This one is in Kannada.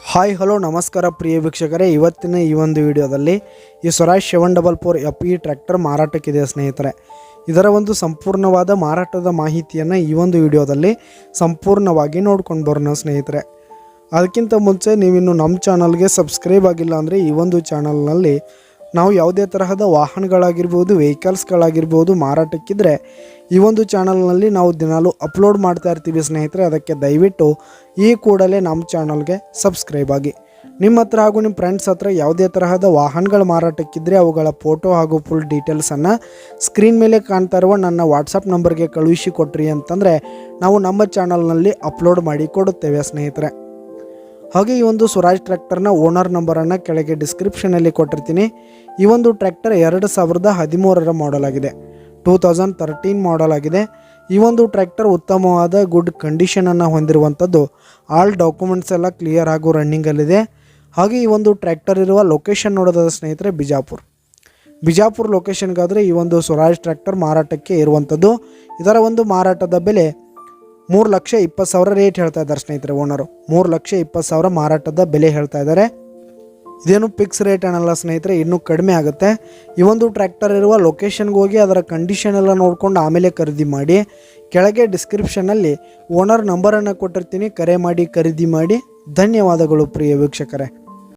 ಹಾಯ್ ಹಲೋ ನಮಸ್ಕಾರ ಪ್ರಿಯ ವೀಕ್ಷಕರೇ, ಇವತ್ತಿನ ಈ ಒಂದು ವಿಡಿಯೋದಲ್ಲಿ ಈ ಸ್ವರಾಜ್ 744 FE ಟ್ರ್ಯಾಕ್ಟರ್ ಮಾರಾಟಕ್ಕಿದೆ ಸ್ನೇಹಿತರೆ. ಇದರ ಒಂದು ಸಂಪೂರ್ಣವಾದ ಮಾರಾಟದ ಮಾಹಿತಿಯನ್ನು ಈ ಒಂದು ವಿಡಿಯೋದಲ್ಲಿ ಸಂಪೂರ್ಣವಾಗಿ ನೋಡ್ಕೊಂಡು ಬರೋಣ ಸ್ನೇಹಿತರೆ. ಅದಕ್ಕಿಂತ ಮುಂಚೆ ನೀವಿನ್ನು ನಮ್ಮ ಚಾನಲ್ಗೆ ಸಬ್ಸ್ಕ್ರೈಬ್ ಆಗಿಲ್ಲ ಅಂದರೆ ಈ ಒಂದು ಚಾನಲ್ನಲ್ಲಿ ನಾವು ಯಾವುದೇ ತರಹದ ವಾಹನಗಳಾಗಿರ್ಬೋದು, ವೆಹಿಕಲ್ಸ್ಗಳಾಗಿರ್ಬೋದು ಮಾರಾಟಕ್ಕಿದ್ರೆ ಈ ಒಂದು ಚಾನಲ್ನಲ್ಲಿ ನಾವು ದಿನಾಲೂ ಅಪ್ಲೋಡ್ ಮಾಡ್ತಾ ಇರ್ತೀವಿ ಸ್ನೇಹಿತರೆ. ಅದಕ್ಕೆ ದಯವಿಟ್ಟು ಈ ಕೂಡಲೇ ನಮ್ಮ ಚಾನಲ್ಗೆ ಸಬ್ಸ್ಕ್ರೈಬ್ ಆಗಿ. ನಿಮ್ಮ ಹತ್ರ ಹಾಗೂ ನಿಮ್ಮ ಫ್ರೆಂಡ್ಸ್ ಹತ್ರ ಯಾವುದೇ ತರಹದ ವಾಹನಗಳ ಮಾರಾಟಕ್ಕಿದ್ರೆ ಅವುಗಳ ಫೋಟೋ ಹಾಗೂ ಫುಲ್ ಡೀಟೇಲ್ಸನ್ನು ಸ್ಕ್ರೀನ್ ಮೇಲೆ ಕಾಣ್ತಾ ಇರುವ ನನ್ನ ವಾಟ್ಸಪ್ ನಂಬರ್ಗೆ ಕಳುಹಿಸಿ ಕೊಟ್ರಿ ಅಂತಂದರೆ ನಾವು ನಮ್ಮ ಚಾನಲ್ನಲ್ಲಿ ಅಪ್ಲೋಡ್ ಮಾಡಿ ಕೊಡುತ್ತೇವೆ ಸ್ನೇಹಿತರೆ. ಹಾಗೆ ಈ ಒಂದು ಸ್ವರಾಜ್ ಟ್ರ್ಯಾಕ್ಟರ್ನ ಓನರ್ ನಂಬರನ್ನು ಕೆಳಗೆ ಡಿಸ್ಕ್ರಿಪ್ಷನಲ್ಲಿ ಕೊಟ್ಟಿರ್ತೀನಿ. ಈ ಒಂದು ಟ್ರ್ಯಾಕ್ಟರ್ 2013 ಮಾಡಲ್ ಆಗಿದೆ, 2013 ಮಾಡಲ್ ಆಗಿದೆ. ಈ ಒಂದು ಟ್ರ್ಯಾಕ್ಟರ್ ಉತ್ತಮವಾದ ಗುಡ್ ಕಂಡೀಷನನ್ನು ಹೊಂದಿರುವಂಥದ್ದು. ಆಲ್ ಡಾಕ್ಯುಮೆಂಟ್ಸ್ ಎಲ್ಲ ಕ್ಲಿಯರ್ ಹಾಗೂ ರನ್ನಿಂಗಲ್ಲಿದೆ. ಹಾಗೆ ಈ ಒಂದು ಟ್ರ್ಯಾಕ್ಟರ್ ಇರುವ ಲೊಕೇಶನ್ ನೋಡೋದಾದ ಸ್ನೇಹಿತರೆ ಬಿಜಾಪುರ ಲೊಕೇಶನ್ಗಾದರೆ ಈ ಒಂದು ಸ್ವರಾಜ್ ಟ್ರ್ಯಾಕ್ಟರ್ ಮಾರಾಟಕ್ಕೆ ಇರುವಂಥದ್ದು. ಇದರ ಒಂದು ಮಾರಾಟದ ಬೆಲೆ 3,20,000 ರೇಟ್ ಹೇಳ್ತಾ ಇದ್ದಾರೆ ಸ್ನೇಹಿತರೆ. ಓನರು 3,20,000 ಮಾರಾಟದ ಬೆಲೆ ಹೇಳ್ತಾ ಇದ್ದಾರೆ. ಇದೇನು ಫಿಕ್ಸ್ ರೇಟ್ ಏನಲ್ಲ ಸ್ನೇಹಿತರೆ, ಇನ್ನೂ ಕಡಿಮೆ ಆಗುತ್ತೆ. ಈ ಒಂದು ಟ್ರ್ಯಾಕ್ಟರ್ ಇರುವ ಲೊಕೇಶನ್ಗೆ ಹೋಗಿ ಅದರ ಕಂಡೀಷನ್ ಎಲ್ಲ ನೋಡಿಕೊಂಡು ಆಮೇಲೆ ಖರೀದಿ ಮಾಡಿ. ಕೆಳಗೆ ಡಿಸ್ಕ್ರಿಪ್ಷನಲ್ಲಿ ಓನರ್ ನಂಬರನ್ನು ಕೊಟ್ಟಿರ್ತೀನಿ, ಕರೆ ಮಾಡಿ ಖರೀದಿ ಮಾಡಿ. ಧನ್ಯವಾದಗಳು ಪ್ರಿಯ ವೀಕ್ಷಕರೇ.